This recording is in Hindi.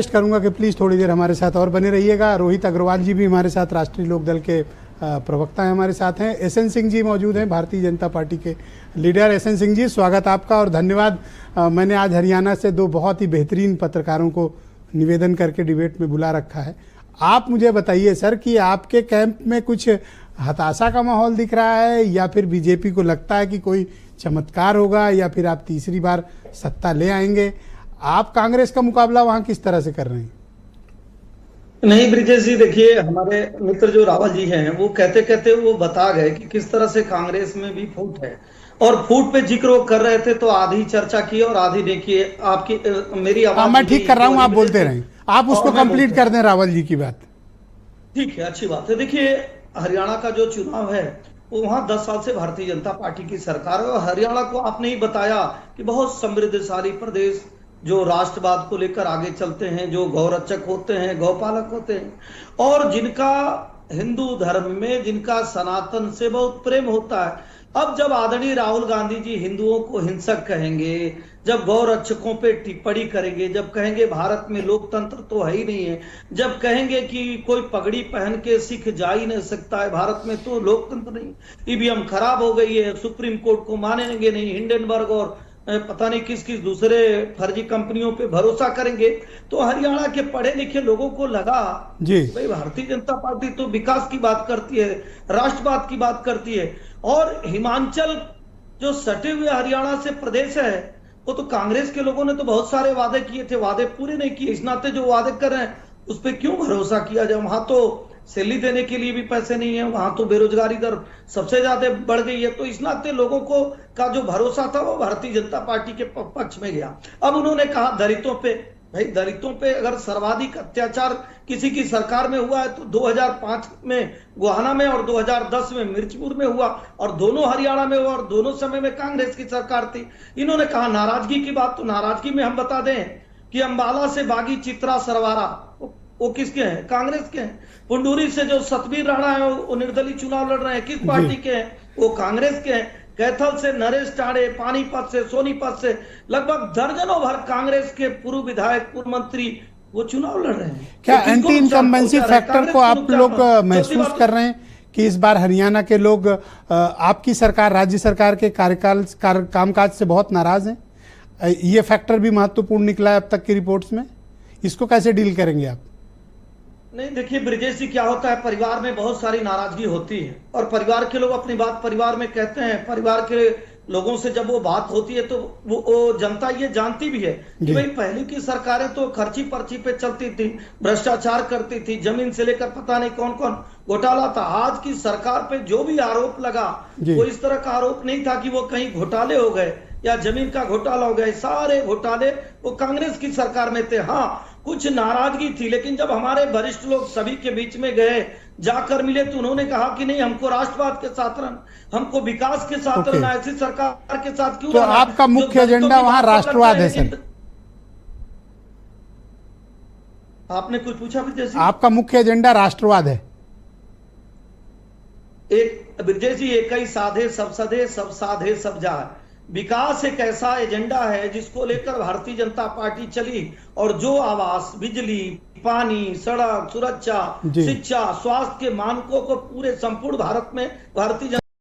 रिक्वेस्ट करूंगा कि प्लीज़ थोड़ी देर हमारे साथ और बने रहिएगा। रोहित अग्रवाल जी भी हमारे साथ, राष्ट्रीय लोकदल के प्रवक्ता हैं, हमारे साथ हैं। एसएन सिंह जी मौजूद हैं, भारतीय जनता पार्टी के लीडर। एसएन सिंह जी, स्वागत आपका और धन्यवाद। मैंने आज हरियाणा से दो बहुत ही बेहतरीन पत्रकारों को निवेदन करके डिबेट में बुला रखा है। आप मुझे बताइए सर कि आपके कैंप में कुछ हताशा का माहौल दिख रहा है या फिर बीजेपी को लगता है कि कोई चमत्कार होगा या फिर आप तीसरी बार सत्ता ले आएंगे? आप कांग्रेस का मुकाबला वहां किस तरह से कर रहे हैं? नहीं ब्रिजेश जी, देखिए हमारे मित्र जो रावल जी हैं वो कहते कहते वो बता गए कि किस तरह से कांग्रेस में भी फूट है, और फूट पे जिक्र वो कर रहे थे तो आधी चर्चा की और आधी देखिए आपकी मेरी आवाज। मैं ठीक कर रहा हूं, आप बोलते रहें, आप उसको कंप्लीट कर दें रावल जी की बात। ठीक है, अच्छी बात है। देखिए हरियाणा का जो चुनाव है वो वहां 10 साल से भारतीय जनता पार्टी की सरकार है, और हरियाणा को आपने ही बताया कि बहुत समृद्धशाली प्रदेश, जो राष्ट्रवाद को लेकर आगे चलते हैं, जो गौरक्षक होते हैं, गौपालक होते हैं, और जिनका हिंदू धर्म में, जिनका सनातन से बहुत प्रेम होता है। अब जब आदरणीय राहुल गांधी जी हिंदुओं को हिंसक कहेंगे, जब गौरक्षकों पे टिप्पणी करेंगे, जब कहेंगे भारत में लोकतंत्र तो है ही नहीं है, जब कहेंगे कि कोई पगड़ी पहन के सिख जा ही नहीं सकता है भारत में, तो लोकतंत्र नहीं, ईवीएम खराब हो गई है, सुप्रीम कोर्ट को मानेंगे नहीं, हिंडनबर्ग और पता नहीं किस किस दूसरे फर्जी कंपनियों पे भरोसा करेंगे, तो हरियाणा के पढ़े लिखे लोगों को लगा जी भाई भारतीय जनता पार्टी तो विकास की बात करती है, राष्ट्रवाद की बात करती है, और हिमाचल जो सटे हुए हरियाणा से प्रदेश है वो तो कांग्रेस के लोगों ने तो बहुत सारे वादे किए थे, वादे पूरे नहीं किए। इस नाते जो वादे कर रहे हैं उस पर क्यों भरोसा किया जाए? वहां तो सैलरी देने के लिए भी पैसे नहीं है, वहां तो बेरोजगारी दर सबसे ज्यादा बढ़ गई है, तो इस नाते लोगों को का जो भरोसा था वो भारतीय जनता पार्टी के पक्ष में गया। अब उन्होंने कहा दलितों पे, भाई दलितों पे अगर सर्वाधिक अत्याचार किसी की सरकार में हुआ है तो 2005 में गोहाना में और 2010 में मिर्चपुर में हुआ, और दोनों हरियाणा में हुआ, और दोनों समय में कांग्रेस की सरकार थी। इन्होंने कहा नाराजगी की बात, तो नाराजगी में हम बता दें कि अंबाला से बागी चित्रा सरवारा वो किसके हैं? कांग्रेस के हैं। पुंडूरी से जो सतबीर राणा है वो निर्दलीय चुनाव लड़ रहे हैं, किस पार्टी के हैं? वो कांग्रेस के हैं। कैथल से नरेश टाड़े, पानीपत से, सोनीपत से लगभग दर्जनों भर कांग्रेस के पूर्व विधायक, पूर्व मंत्री वो चुनाव लड़ रहे हैं। क्या एंटी इनकम्बेंसी फैक्टर को आप लोग महसूस कर रहे हैं कि इस बार हरियाणा के लोग आपकी सरकार, राज्य सरकार के कामकाज से बहुत नाराज हैं? ये फैक्टर भी महत्वपूर्ण निकला है अब तक की रिपोर्ट्स में, इसको कैसे डील करेंगे आप? नहीं देखिए ब्रिजेश जी, क्या होता है, परिवार में बहुत सारी नाराजगी होती है और परिवार के लोग अपनी बात परिवार में कहते हैं। परिवार के लोगों से जब वो बात होती है तो वो जनता ये जानती भी है कि भाई पहले की सरकारें तो खर्ची पर्ची पे चलती थी, भ्रष्टाचार करती थी, जमीन से लेकर पता नहीं कौन कौन घोटाला था। आज की सरकार पे जो भी आरोप लगा वो इस तरह का आरोप नहीं था कि वो कहीं घोटाले हो गए या जमीन का घोटाला हो गया। सारे घोटाले वो कांग्रेस की सरकार में थे। हाँ, कुछ नाराजगी थी, लेकिन जब हमारे वरिष्ठ लोग सभी के बीच में गए, जाकर मिले, तो उन्होंने कहा कि नहीं, हमको राष्ट्रवाद के साथ रहना, हमको विकास के साथ रहना, ऐसी सरकार के साथ क्यों? तो आपका मुख्य एजेंडा वहां राष्ट्रवाद है सर? आपने कुछ पूछा ब्रिजेश जी? आपका मुख्य एजेंडा राष्ट्रवाद है? एक ब्रिजेश जी, एक ही साधे सब सधे, सब साधे सब जाए। विकास एक ऐसा एजेंडा है जिसको लेकर भारतीय जनता पार्टी चली, और जो आवास, बिजली, पानी, सड़क, सुरक्षा, शिक्षा, स्वास्थ्य के मानकों को पूरे संपूर्ण भारत में भारतीय